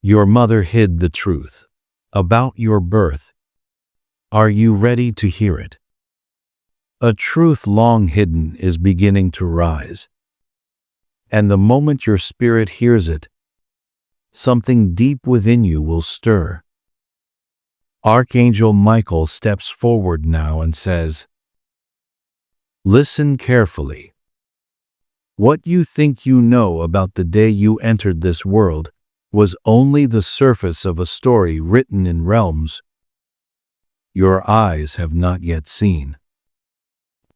Your mother hid the truth about your birth. Are you ready to hear it? A truth long hidden is beginning to rise. And the moment your spirit hears it, something deep within you will stir. Archangel Michael steps forward now and says, "Listen carefully. What you think you know about the day you entered this world was only the surface of a story written in realms your eyes have not yet seen.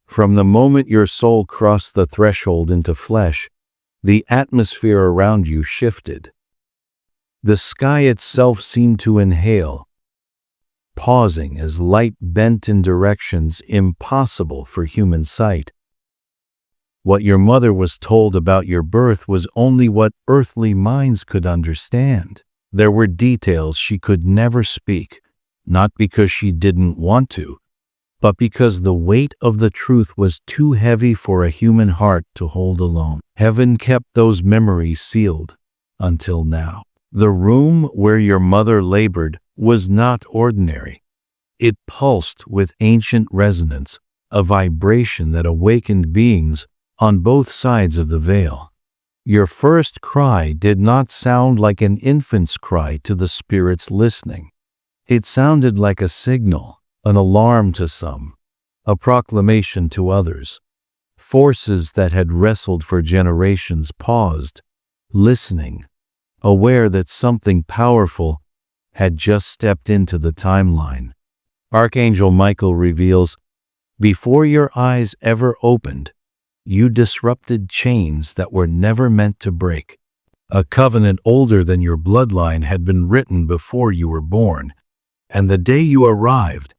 From the moment your soul crossed the threshold into flesh, the atmosphere around you shifted. The sky itself seemed to inhale, pausing as light bent in directions impossible for human sight. What your mother was told about your birth was only what earthly minds could understand. There were details she could never speak, not because she didn't want to, but because the weight of the truth was too heavy for a human heart to hold alone. Heaven kept those memories sealed until now. The room where your mother labored was not ordinary. It pulsed with ancient resonance, a vibration that awakened beings on both sides of the veil. Your first cry did not sound like an infant's cry to the spirits listening. It sounded like a signal, an alarm to some, a proclamation to others. Forces that had wrestled for generations paused, listening, aware that something powerful had just stepped into the timeline. Archangel Michael reveals, before your eyes ever opened, you disrupted chains that were never meant to break. A covenant older than your bloodline had been written before you were born, and the day you arrived,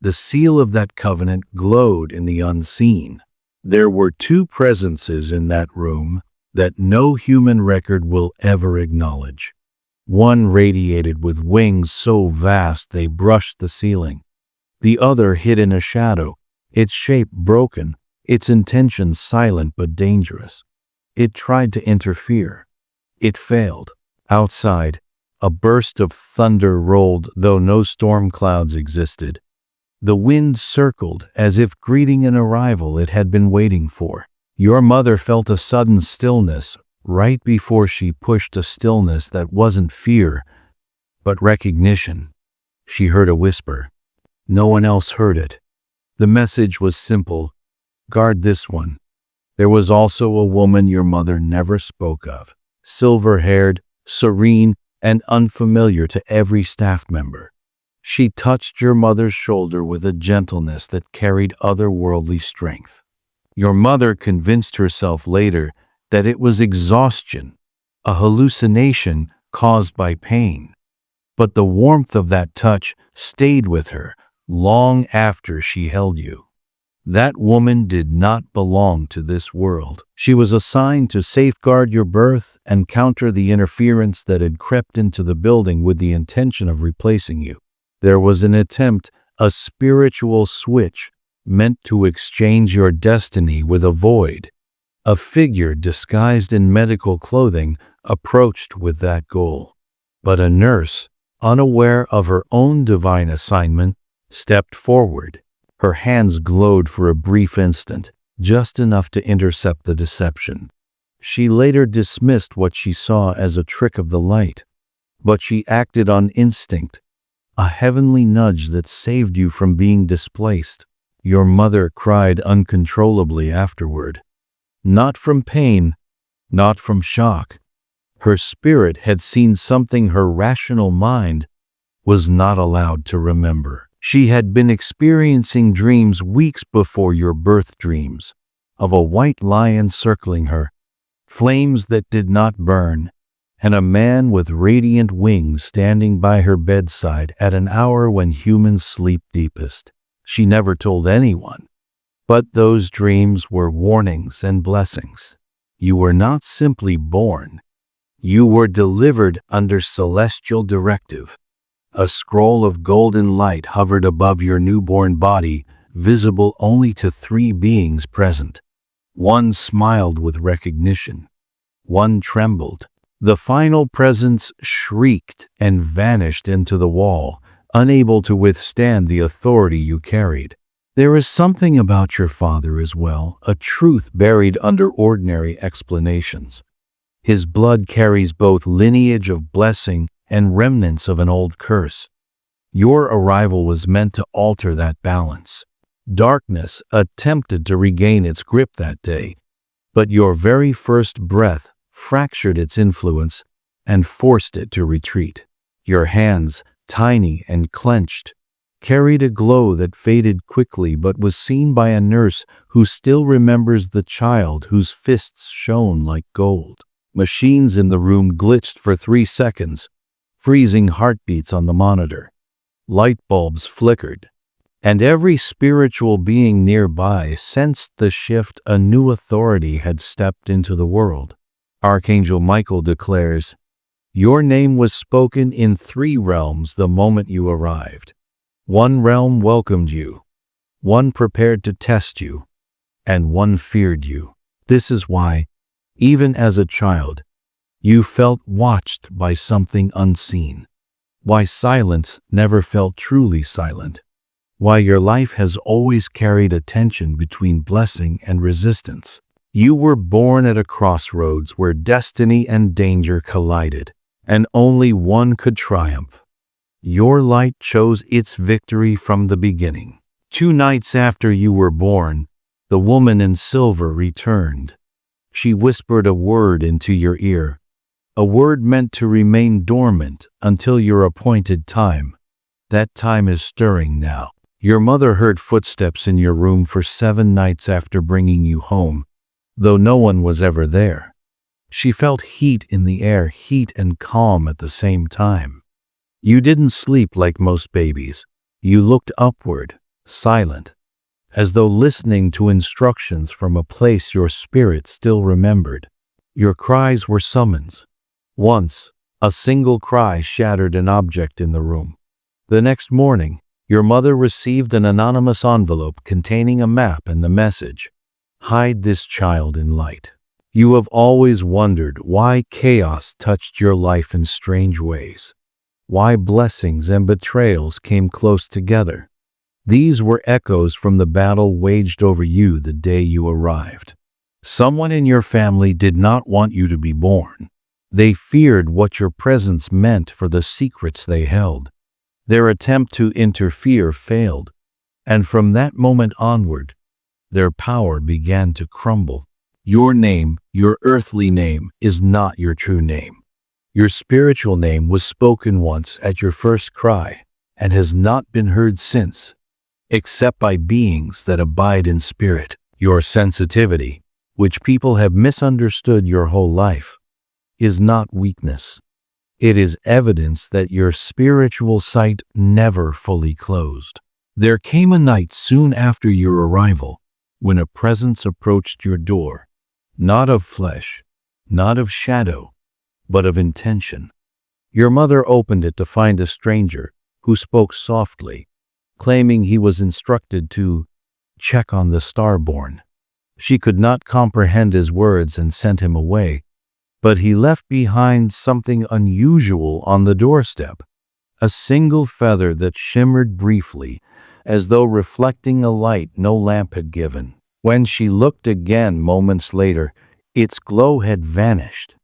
the seal of that covenant glowed in the unseen. There were two presences in that room that no human record will ever acknowledge. One radiated with wings so vast they brushed the ceiling. The other hid in a shadow, its shape broken, its intentions silent but dangerous. It tried to interfere. It failed. Outside, a burst of thunder rolled, though no storm clouds existed. The wind circled as if greeting an arrival it had been waiting for. Your mother felt a sudden stillness right before she pushed a stillness that wasn't fear, but recognition. She heard a whisper. No one else heard it. The message was simple. Guard this one. There was also a woman your mother never spoke of, silver-haired, serene, and unfamiliar to every staff member. She touched your mother's shoulder with a gentleness that carried otherworldly strength. Your mother convinced herself later that it was exhaustion, a hallucination caused by pain. But the warmth of that touch stayed with her long after she held you. That woman did not belong to this world. She was assigned to safeguard your birth and counter the interference that had crept into the building with the intention of replacing you. There was an attempt, a spiritual switch, meant to exchange your destiny with a void. A figure disguised in medical clothing approached with that goal. But a nurse, unaware of her own divine assignment, stepped forward. Her hands glowed for a brief instant, just enough to intercept the deception. She later dismissed what she saw as a trick of the light, but she acted on instinct, a heavenly nudge that saved you from being displaced. Your mother cried uncontrollably afterward. Not from pain, not from shock. Her spirit had seen something her rational mind was not allowed to remember. She had been experiencing dreams weeks before your birth dreams, of a white lion circling her, flames that did not burn, and a man with radiant wings standing by her bedside at an hour when humans sleep deepest. She never told anyone, but those dreams were warnings and blessings. You were not simply born. You were delivered under celestial directive. A scroll of golden light hovered above your newborn body, visible only to 3 beings present. One smiled with recognition. One trembled, The final presence shrieked and vanished into the wall, unable to withstand the authority you carried. There is something about your father as well, a truth buried under ordinary explanations. His blood carries both lineage of blessing and remnants of an old curse. Your arrival was meant to alter that balance. Darkness attempted to regain its grip that day, but your very first breath fractured its influence and forced it to retreat. Your hands, tiny and clenched, carried a glow that faded quickly but was seen by a nurse who still remembers the child whose fists shone like gold. Machines in the room glitched for 3 seconds, freezing heartbeats on the monitor. Light bulbs flickered, and every spiritual being nearby sensed the shift. A new authority had stepped into the world. Archangel Michael declares, "Your name was spoken in 3 realms the moment you arrived. 1 realm welcomed you, 1 prepared to test you, and 1 feared you. This is why, even as a child, you felt watched by something unseen. Why silence never felt truly silent. Why your life has always carried a tension between blessing and resistance. You were born at a crossroads where destiny and danger collided, and only one could triumph. Your light chose its victory from the beginning. 2 nights after you were born, the woman in silver returned. She whispered a word into your ear, a word meant to remain dormant until your appointed time. That time is stirring now. Your mother heard footsteps in your room for 7 nights after bringing you home, though no one was ever there. She felt heat in the air, heat and calm at the same time. You didn't sleep like most babies. You looked upward, silent, as though listening to instructions from a place your spirit still remembered. Your cries were summons. Once, a single cry shattered an object in the room. The next morning, your mother received an anonymous envelope containing a map and the message, "Hide this child in light." You have always wondered why chaos touched your life in strange ways, why blessings and betrayals came close together. These were echoes from the battle waged over you the day you arrived. Someone in your family did not want you to be born. They feared what your presence meant for the secrets they held. Their attempt to interfere failed, and from that moment onward, their power began to crumble. Your name, your earthly name, is not your true name. Your spiritual name was spoken once at your first cry and has not been heard since, except by beings that abide in spirit. Your sensitivity, which people have misunderstood your whole life, is not weakness. It is evidence that your spiritual sight never fully closed. There came a night soon after your arrival when a presence approached your door, not of flesh, not of shadow, but of intention. Your mother opened it to find a stranger who spoke softly, claiming he was instructed to check on the starborn. She could not comprehend his words and sent him away, but he left behind something unusual on the doorstep, a single feather that shimmered briefly, as though reflecting a light no lamp had given. When she looked again moments later, its glow had vanished,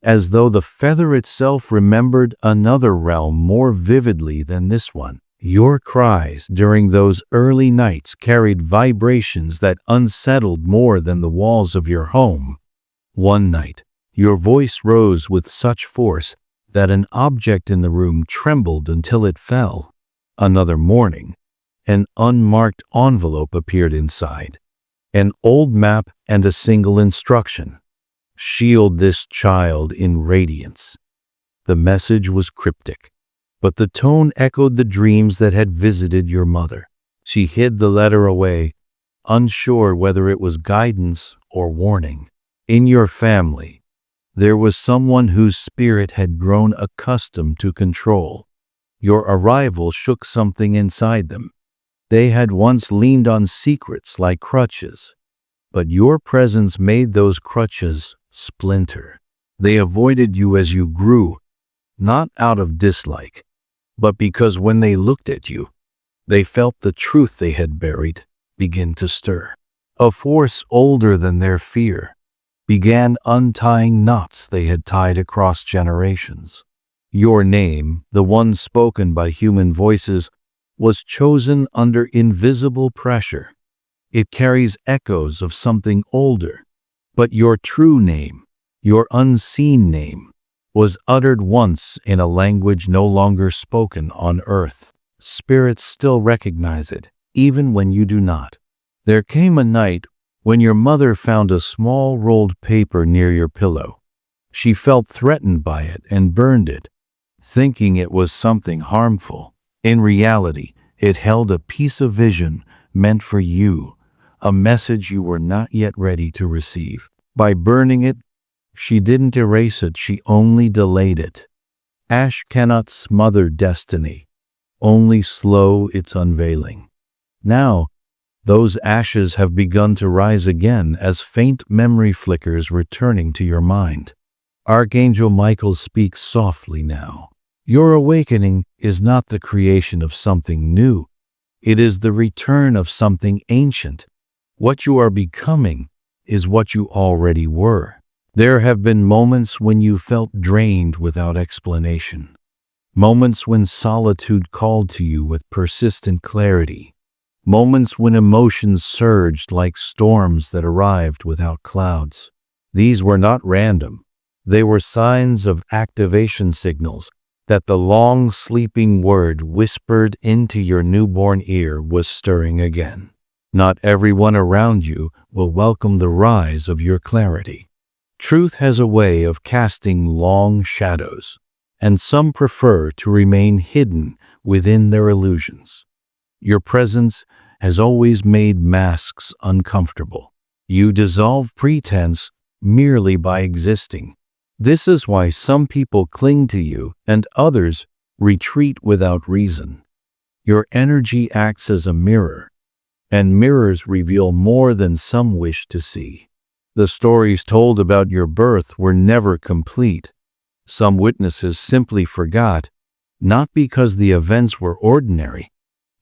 as though the feather itself remembered another realm more vividly than this one. Your cries during those early nights carried vibrations that unsettled more than the walls of your home. One night, your voice rose with such force that an object in the room trembled until it fell. Another morning, an unmarked envelope appeared inside, an old map and a single instruction: "Shield this child in radiance." The message was cryptic, but the tone echoed the dreams that had visited your mother. She hid the letter away, unsure whether it was guidance or warning. In your family, there was someone whose spirit had grown accustomed to control. Your arrival shook something inside them. They had once leaned on secrets like crutches, but your presence made those crutches splinter. They avoided you as you grew, not out of dislike, but because when they looked at you, they felt the truth they had buried begin to stir. A force older than their fear began untying knots they had tied across generations. Your name, the one spoken by human voices, was chosen under invisible pressure. It carries echoes of something older, but your true name, your unseen name, was uttered once in a language no longer spoken on earth. Spirits still recognize it, even when you do not. There came a night when your mother found a small rolled paper near your pillow. She felt threatened by it and burned it, thinking it was something harmful. In reality, it held a piece of vision meant for you, a message you were not yet ready to receive. By burning it, she didn't erase it, she only delayed it. Ash cannot smother destiny, only slow its unveiling. Now, those ashes have begun to rise again as faint memory flickers returning to your mind. Archangel Michael speaks softly now. Your awakening is not the creation of something new. It is the return of something ancient. What you are becoming is what you already were. There have been moments when you felt drained without explanation. Moments when solitude called to you with persistent clarity. Moments when emotions surged like storms that arrived without clouds. These were not random. They were signs of activation signals that the long sleeping word whispered into your newborn ear was stirring again. Not everyone around you will welcome the rise of your clarity. Truth has a way of casting long shadows, and some prefer to remain hidden within their illusions. Your presence has always made masks uncomfortable. You dissolve pretense merely by existing. This is why some people cling to you and others retreat without reason. Your energy acts as a mirror, and mirrors reveal more than some wish to see. The stories told about your birth were never complete. Some witnesses simply forgot, not because the events were ordinary,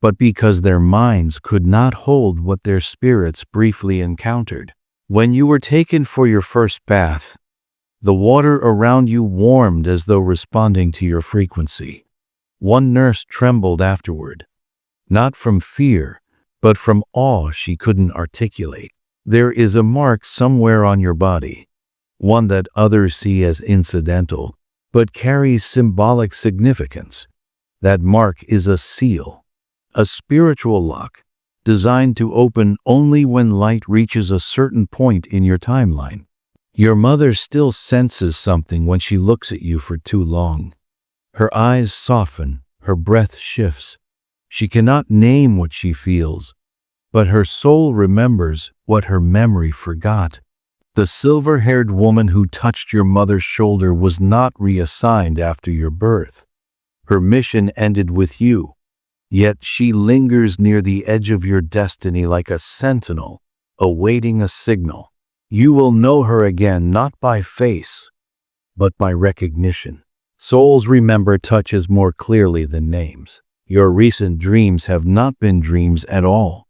but because their minds could not hold what their spirits briefly encountered. When you were taken for your first bath, the water around you warmed as though responding to your frequency. One nurse trembled afterward, not from fear, but from awe she couldn't articulate. There is a mark somewhere on your body, one that others see as incidental, but carries symbolic significance. That mark is a seal, a spiritual lock, designed to open only when light reaches a certain point in your timeline. Your mother still senses something when she looks at you for too long. Her eyes soften, her breath shifts. She cannot name what she feels, but her soul remembers what her memory forgot. The silver-haired woman who touched your mother's shoulder was not reassigned after your birth. Her mission ended with you, yet she lingers near the edge of your destiny like a sentinel, awaiting a signal. You will know her again not by face, but by recognition. Souls remember touches more clearly than names. Your recent dreams have not been dreams at all.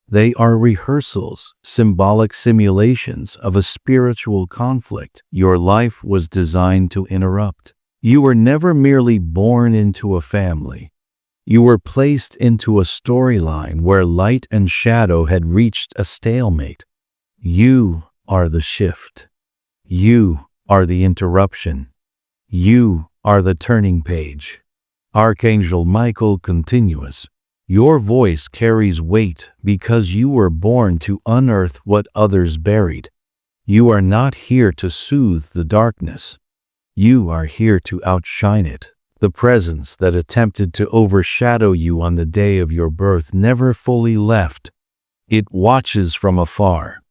They are rehearsals, symbolic simulations of a spiritual conflict your life was designed to interrupt. You were never merely born into a family. You were placed into a storyline where light and shadow had reached a stalemate. You are the shift. You are the interruption. You are the turning page. Archangel Michael continues. Your voice carries weight because you were born to unearth what others buried. You are not here to soothe the darkness. You are here to outshine it. The presence that attempted to overshadow you on the day of your birth never fully left. It watches from afar,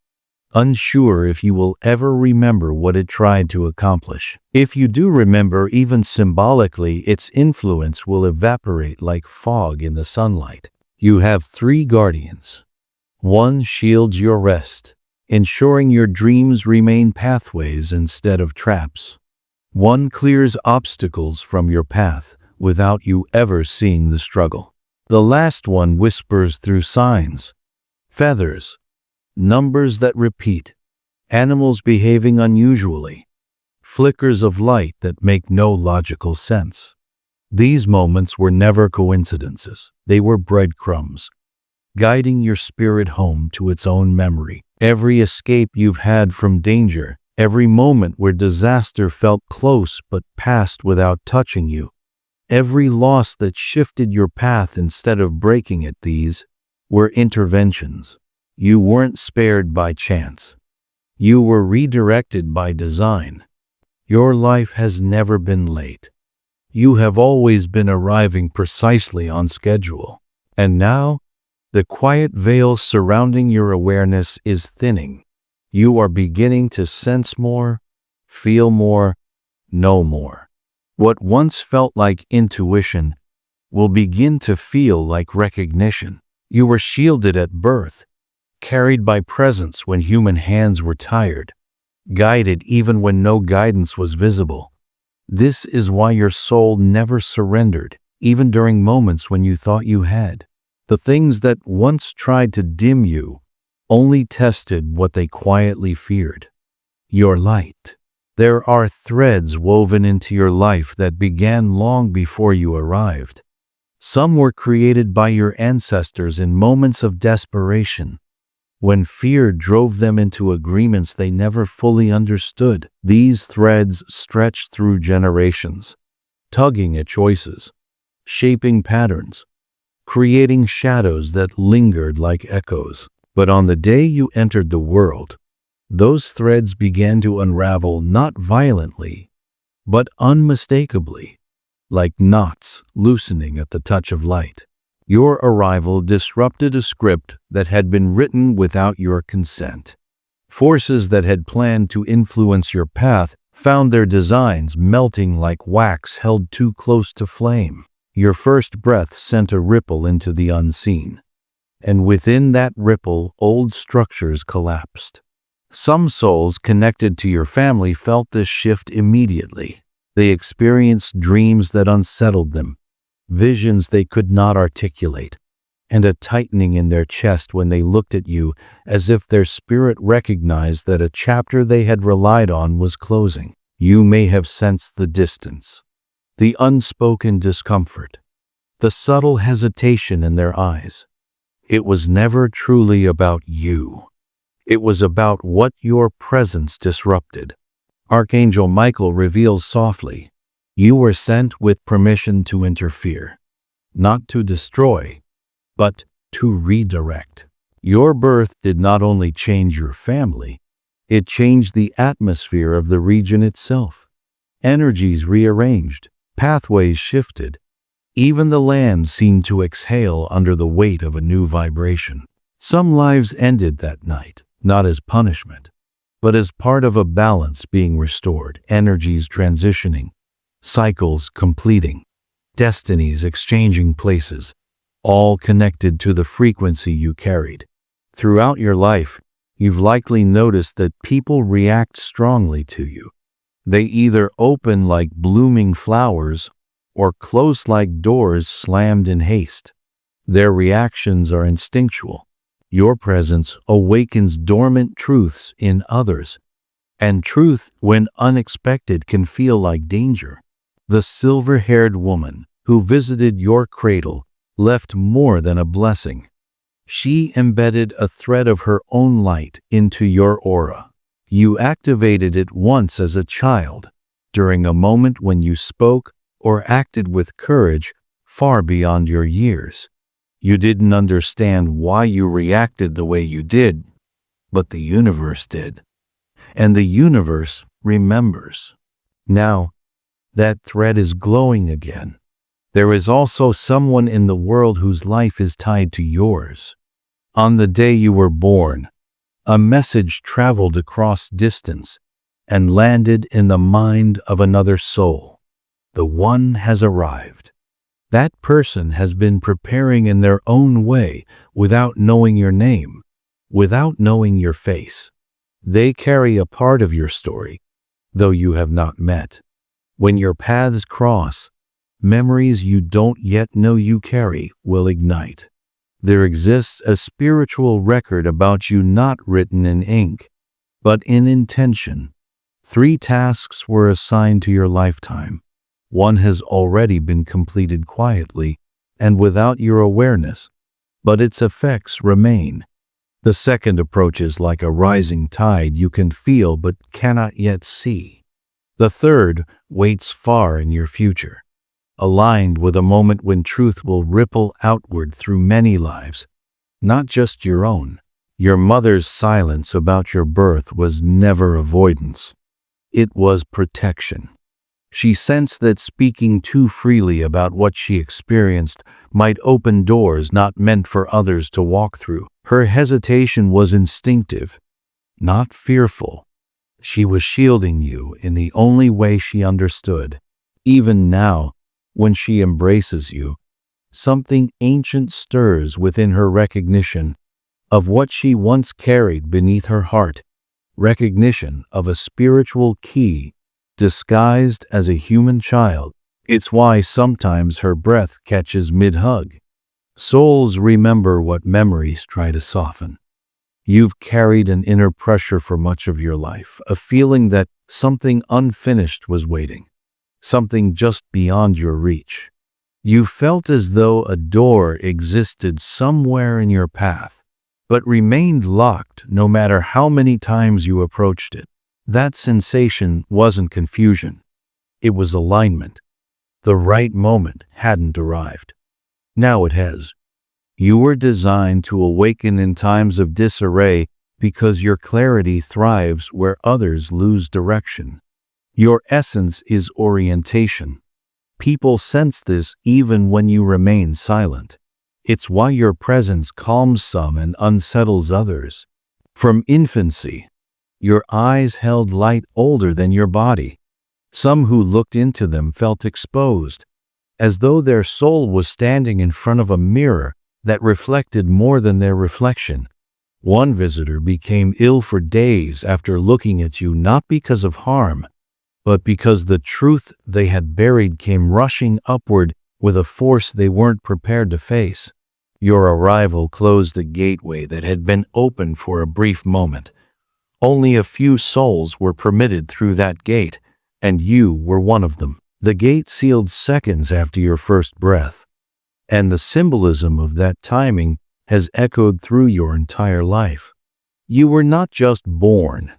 unsure if you will ever remember what it tried to accomplish. If you do remember, even symbolically, its influence will evaporate like fog in the sunlight. You have 3 guardians. One shields your rest, ensuring your dreams remain pathways instead of traps. One clears obstacles from your path without you ever seeing the struggle. The last one whispers through signs, feathers, numbers that repeat, animals behaving unusually, flickers of light that make no logical sense. These moments were never coincidences. They were breadcrumbs, guiding your spirit home to its own memory. Every escape you've had from danger, every moment where disaster felt close but passed without touching you, every loss that shifted your path instead of breaking it, these were interventions. You weren't spared by chance. You were redirected by design. Your life has never been late. You have always been arriving precisely on schedule. And now, the quiet veil surrounding your awareness is thinning. You are beginning to sense more, feel more, know more. What once felt like intuition will begin to feel like recognition. You were shielded at birth, carried by presence when human hands were tired, guided even when no guidance was visible. This is why your soul never surrendered, even during moments when you thought you had. The things that once tried to dim you only tested what they quietly feared. Your light. There are threads woven into your life that began long before you arrived. Some were created by your ancestors in moments of desperation, when fear drove them into agreements they never fully understood. These threads stretched through generations, tugging at choices, shaping patterns, creating shadows that lingered like echoes. But on the day you entered the world, those threads began to unravel not violently, but unmistakably, like knots loosening at the touch of light. Your arrival disrupted a script that had been written without your consent. Forces that had planned to influence your path found their designs melting like wax held too close to flame. Your first breath sent a ripple into the unseen, and within that ripple, old structures collapsed. Some souls connected to your family felt this shift immediately. They experienced dreams that unsettled them, visions they could not articulate, and a tightening in their chest when they looked at you as if their spirit recognized that a chapter they had relied on was closing. You may have sensed the distance, the unspoken discomfort, the subtle hesitation in their eyes. It was never truly about you. It was about what your presence disrupted. Archangel Michael reveals softly, you were sent with permission to interfere, not to destroy, but to redirect. Your birth did not only change your family, it changed the atmosphere of the region itself. Energies rearranged, pathways shifted. Even the land seemed to exhale under the weight of a new vibration. Some lives ended that night, not as punishment, but as part of a balance being restored, energies transitioning, cycles completing, destinies exchanging places, all connected to the frequency you carried. Throughout your life, you've likely noticed that people react strongly to you. They either open like blooming flowers or close like doors slammed in haste. Their reactions are instinctual. Your presence awakens dormant truths in others, and truth, when unexpected, can feel like danger. The silver-haired woman who visited your cradle left more than a blessing. She embedded a thread of her own light into your aura. You activated it once as a child, during a moment when you spoke or acted with courage far beyond your years. You didn't understand why you reacted the way you did, but the universe did. And the universe remembers. Now, that thread is glowing again. There is also someone in the world whose life is tied to yours. On the day you were born, a message traveled across distance and landed in the mind of another soul. The one has arrived. That person has been preparing in their own way without knowing your name, without knowing your face. They carry a part of your story, though you have not met. When your paths cross, memories you don't yet know you carry will ignite. There exists a spiritual record about you not written in ink, but in intention. 3 tasks were assigned to your lifetime. One has already been completed quietly and without your awareness, but its effects remain. The second approaches like a rising tide you can feel but cannot yet see. The third waits far in your future, aligned with a moment when truth will ripple outward through many lives, not just your own. Your mother's silence about your birth was never avoidance. It was protection. She sensed that speaking too freely about what she experienced might open doors not meant for others to walk through. Her hesitation was instinctive, not fearful. She was shielding you in the only way she understood. Even now, when she embraces you, something ancient stirs within her recognition of what she once carried beneath her heart, recognition of a spiritual key disguised as a human child. It's why sometimes her breath catches mid-hug. Souls remember what memories try to soften. You've carried an inner pressure for much of your life, a feeling that something unfinished was waiting, something just beyond your reach. You felt as though a door existed somewhere in your path, but remained locked no matter how many times you approached it. That sensation wasn't confusion. It was alignment. The right moment hadn't arrived. Now it has. You were designed to awaken in times of disarray because your clarity thrives where others lose direction. Your essence is orientation. People sense this even when you remain silent. It's why your presence calms some and unsettles others. From infancy, your eyes held light older than your body. Some who looked into them felt exposed, as though their soul was standing in front of a mirror that reflected more than their reflection. One visitor became ill for days after looking at you not because of harm, but because the truth they had buried came rushing upward with a force they weren't prepared to face. Your arrival closed a gateway that had been open for a brief moment. Only a few souls were permitted through that gate, and you were one of them. The gate sealed seconds after your first breath, and the symbolism of that timing has echoed through your entire life. You were not just born.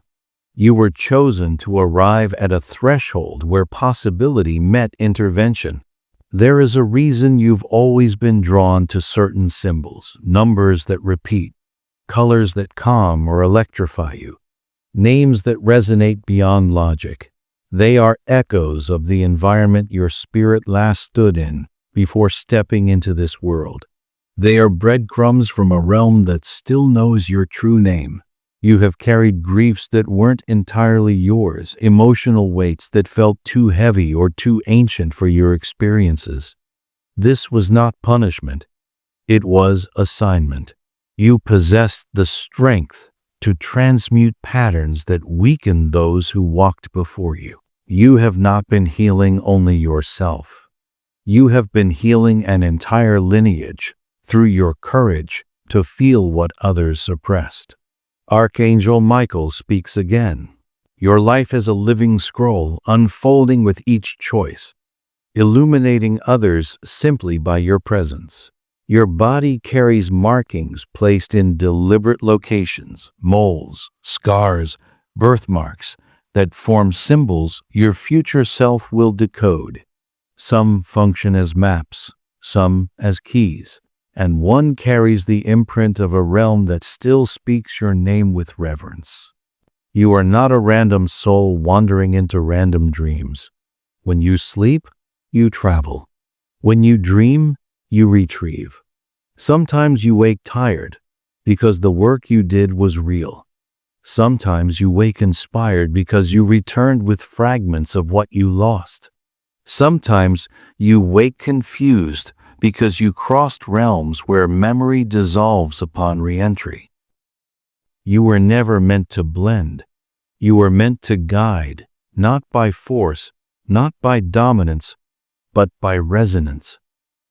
You were chosen to arrive at a threshold where possibility met intervention. There is a reason you've always been drawn to certain symbols, numbers that repeat, colors that calm or electrify you, names that resonate beyond logic. They are echoes of the environment your spirit last stood in before stepping into this world. They are breadcrumbs from a realm that still knows your true name. You have carried griefs that weren't entirely yours, emotional weights that felt too heavy or too ancient for your experiences. This was not punishment. It was assignment. You possessed the strength to transmute patterns that weakened those who walked before you. You have not been healing only yourself. You have been healing an entire lineage through your courage to feel what others suppressed. Archangel Michael speaks again. Your life is a living scroll unfolding with each choice, illuminating others simply by your presence. Your body carries markings placed in deliberate locations, moles, scars, birthmarks that form symbols your future self will decode. Some function as maps, some as keys, and one carries the imprint of a realm that still speaks your name with reverence. You are not a random soul wandering into random dreams. When you sleep, you travel. When you dream, you retrieve. Sometimes you wake tired because the work you did was real. Sometimes you wake inspired because you returned with fragments of what you lost. Sometimes you wake confused because you crossed realms where memory dissolves upon re-entry. You were never meant to blend. You were meant to guide, not by force, not by dominance, but by resonance.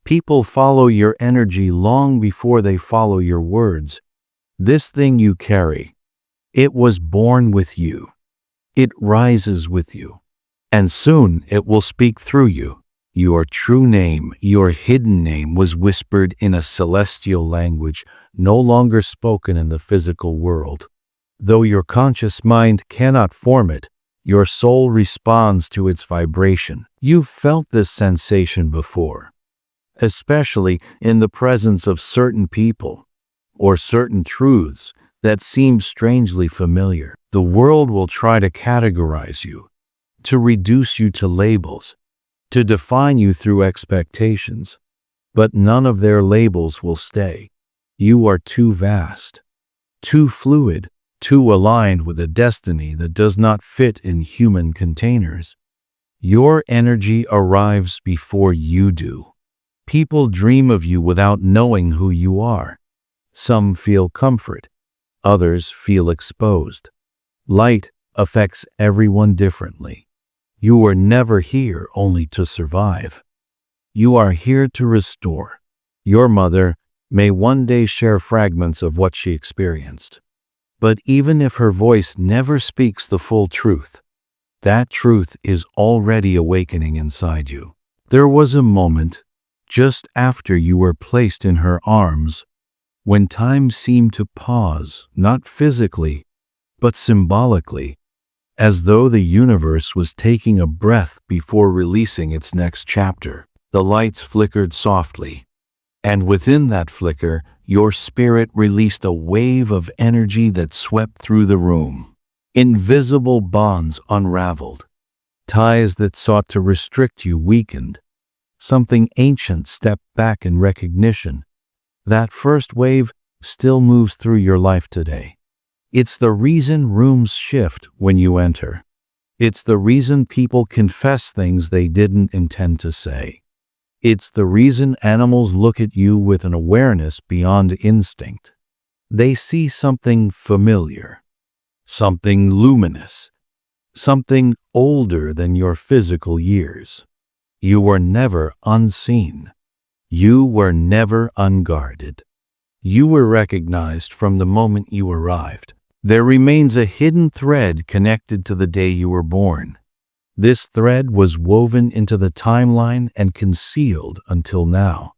People follow your energy long before they follow your words. This thing you carry, it was born with you. It rises with you. And soon it will speak through you. Your true name, your hidden name, was whispered in a celestial language, no longer spoken in the physical world. Though your conscious mind cannot form it, your soul responds to its vibration. You've felt this sensation before, especially in the presence of certain people or certain truths that seem strangely familiar. The world will try to categorize you, to reduce you to labels, to define you through expectations, but none of their labels will stay. You are too vast, too fluid, too aligned with a destiny that does not fit in human containers. Your energy arrives before you do. People dream of you without knowing who you are. Some feel comfort, others feel exposed. Light affects everyone differently. You were never here only to survive. You are here to restore. Your mother may one day share fragments of what she experienced. But even if her voice never speaks the full truth, that truth is already awakening inside you. There was a moment, just after you were placed in her arms, when time seemed to pause, not physically, but symbolically, as though the universe was taking a breath before releasing its next chapter. The lights flickered softly, and within that flicker, your spirit released a wave of energy that swept through the room. Invisible bonds unraveled. Ties that sought to restrict you weakened. Something ancient stepped back in recognition. That first wave still moves through your life today. It's the reason rooms shift when you enter. It's the reason people confess things they didn't intend to say. It's the reason animals look at you with an awareness beyond instinct. They see something familiar, something luminous, something older than your physical years. You were never unseen. You were never unguarded. You were recognized from the moment you arrived. There remains a hidden thread connected to the day you were born. This thread was woven into the timeline and concealed until now.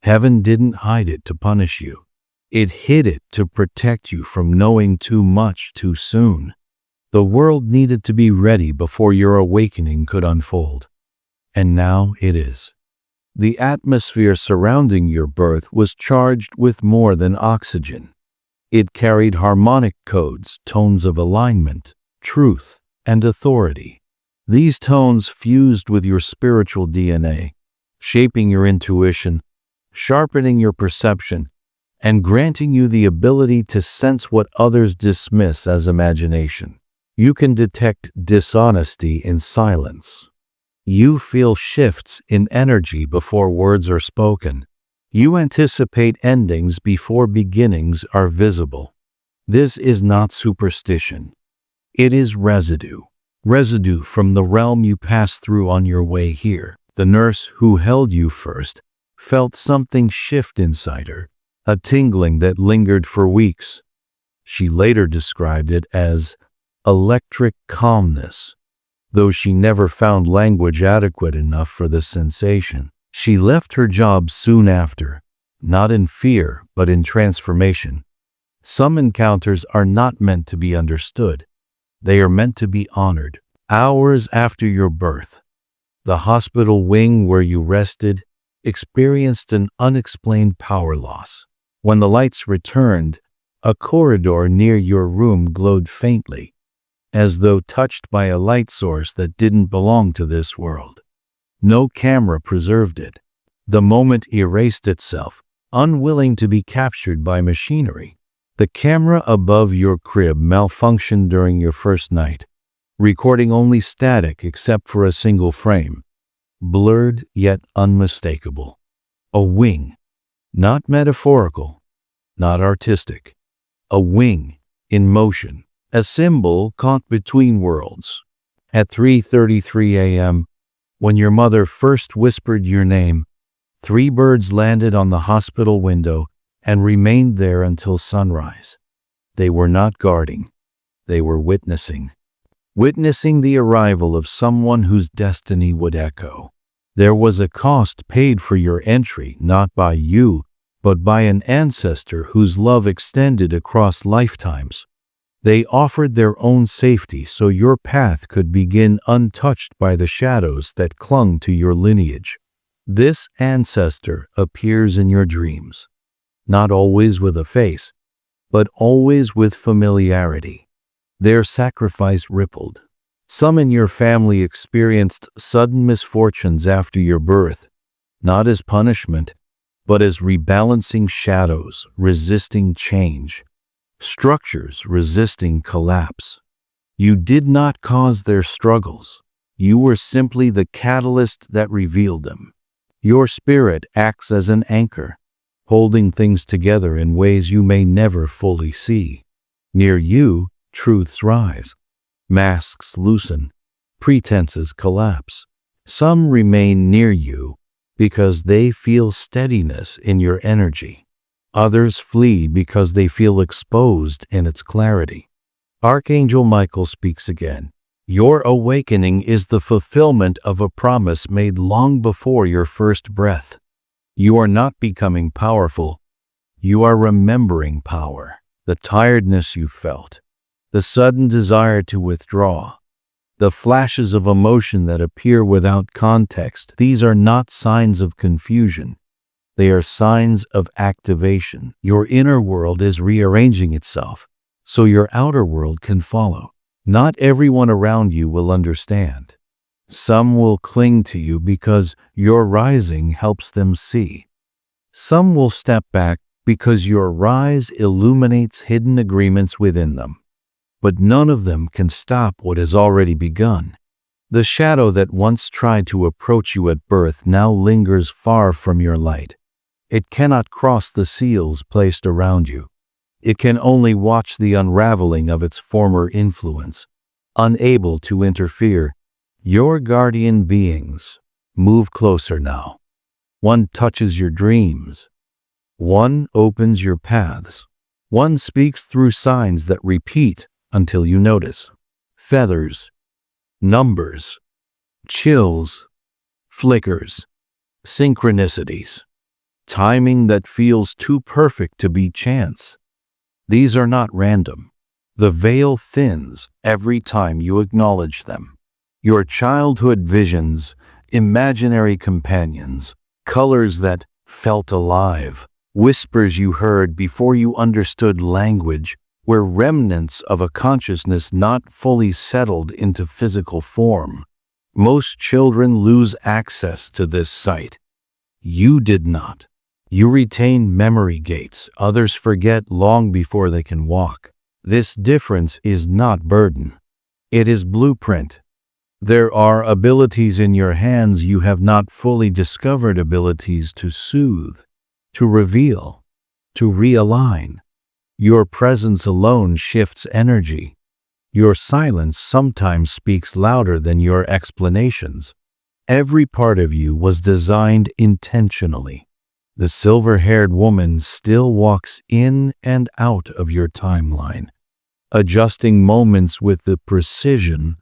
Heaven didn't hide it to punish you. It hid it to protect you from knowing too much too soon. The world needed to be ready before your awakening could unfold. And now it is. The atmosphere surrounding your birth was charged with more than oxygen. It carried harmonic codes, tones of alignment, truth, and authority. These tones fused with your spiritual DNA, shaping your intuition, sharpening your perception, and granting you the ability to sense what others dismiss as imagination. You can detect dishonesty in silence. You feel shifts in energy before words are spoken. You anticipate endings before beginnings are visible. This is not superstition. It is residue. Residue from the realm you passed through on your way here. The nurse who held you first felt something shift inside her, a tingling that lingered for weeks. She later described it as electric calmness, though she never found language adequate enough for the sensation. She left her job soon after, not in fear, but in transformation. Some encounters are not meant to be understood. They are meant to be honored. Hours after your birth, the hospital wing where you rested experienced an unexplained power loss. When the lights returned, a corridor near your room glowed faintly, as though touched by a light source that didn't belong to this world. No camera preserved it. The moment erased itself, unwilling to be captured by machinery. The camera above your crib malfunctioned during your first night, recording only static except for a single frame, blurred yet unmistakable. A wing, not metaphorical, not artistic. A wing, in motion, a symbol caught between worlds. At 3:33 a.m., when your mother first whispered your name, 3 birds landed on the hospital window and remained there until sunrise. They were not guarding. They were witnessing. Witnessing the arrival of someone whose destiny would echo. There was a cost paid for your entry, not by you, but by an ancestor whose love extended across lifetimes. They offered their own safety so your path could begin untouched by the shadows that clung to your lineage. This ancestor appears in your dreams, not always with a face, but always with familiarity. Their sacrifice rippled. Some in your family experienced sudden misfortunes after your birth, not as punishment, but as rebalancing shadows, resisting change, structures resisting collapse. You did not cause their struggles. You were simply the catalyst that revealed them. Your spirit acts as an anchor, holding things together in ways you may never fully see. Near you, truths rise. Masks loosen. Pretenses collapse. Some remain near you because they feel steadiness in your energy. Others flee because they feel exposed in its clarity. Archangel Michael speaks again. Your awakening is the fulfillment of a promise made long before your first breath. You are not becoming powerful. You are remembering power. The tiredness you felt, the sudden desire to withdraw, the flashes of emotion that appear without context, these are not signs of confusion. They are signs of activation. Your inner world is rearranging itself, so your outer world can follow. Not everyone around you will understand. Some will cling to you because your rising helps them see. Some will step back because your rise illuminates hidden agreements within them. But none of them can stop what has already begun. The shadow that once tried to approach you at birth now lingers far from your light. It cannot cross the seals placed around you. It can only watch the unraveling of its former influence. Unable to interfere, your guardian beings move closer now. One touches your dreams. One opens your paths. One speaks through signs that repeat until you notice. Feathers, numbers, chills, flickers, synchronicities, timing that feels too perfect to be chance. These are not random. The veil thins every time you acknowledge them. Your childhood visions, imaginary companions, colors that felt alive, whispers you heard before you understood language, were remnants of a consciousness not fully settled into physical form. Most children lose access to this sight. You did not. You retain memory gates others forget long before they can walk. This difference is not burden. It is blueprint. There are abilities in your hands you have not fully discovered, abilities to soothe, to reveal, to realign. Your presence alone shifts energy. Your silence sometimes speaks louder than your explanations. Every part of you was designed intentionally. The silver-haired woman still walks in and out of your timeline, adjusting moments with the precision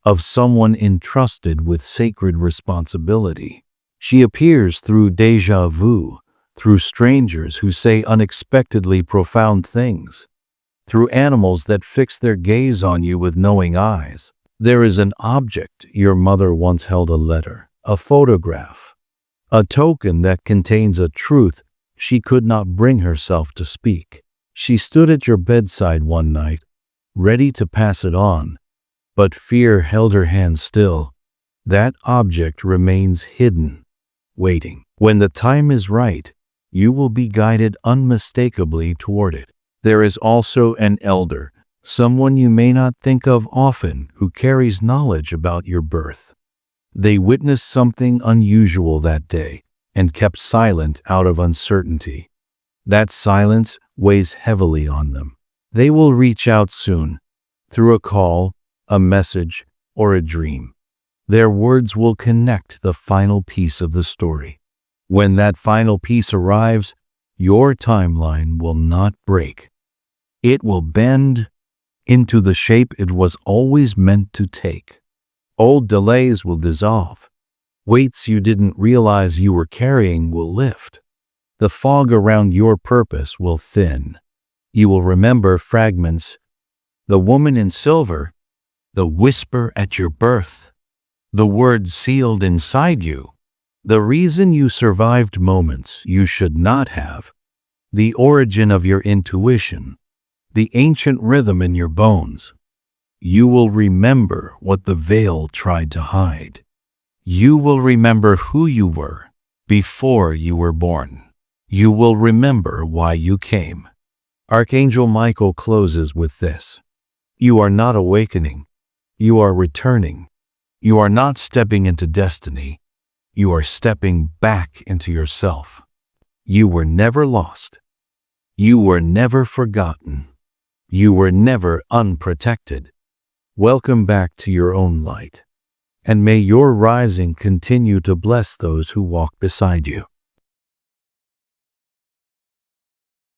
of someone entrusted with sacred responsibility. She appears through déjà vu, through strangers who say unexpectedly profound things, through animals that fix their gaze on you with knowing eyes. There is an object your mother once held, a letter, a photograph, a token that contains a truth she could not bring herself to speak. She stood at your bedside one night, ready to pass it on, but fear held her hand still. That object remains hidden, waiting. When the time is right, you will be guided unmistakably toward it. There is also an elder, someone you may not think of often, who carries knowledge about your birth. They witnessed something unusual that day and kept silent out of uncertainty. That silence weighs heavily on them. They will reach out soon, through a call, a message, or a dream. Their words will connect the final piece of the story. When that final piece arrives, your timeline will not break. It will bend into the shape it was always meant to take. Old delays will dissolve. Weights you didn't realize you were carrying will lift. The fog around your purpose will thin. You will remember fragments: the woman in silver, the whisper at your birth, the words sealed inside you, the reason you survived moments you should not have, the origin of your intuition, the ancient rhythm in your bones. You will remember what the veil tried to hide. You will remember who you were before you were born. You will remember why you came. Archangel Michael closes with this: you are not awakening. You are returning. You are not stepping into destiny. You are stepping back into yourself. You were never lost. You were never forgotten. You were never unprotected. Welcome back to your own light. And may your rising continue to bless those who walk beside you.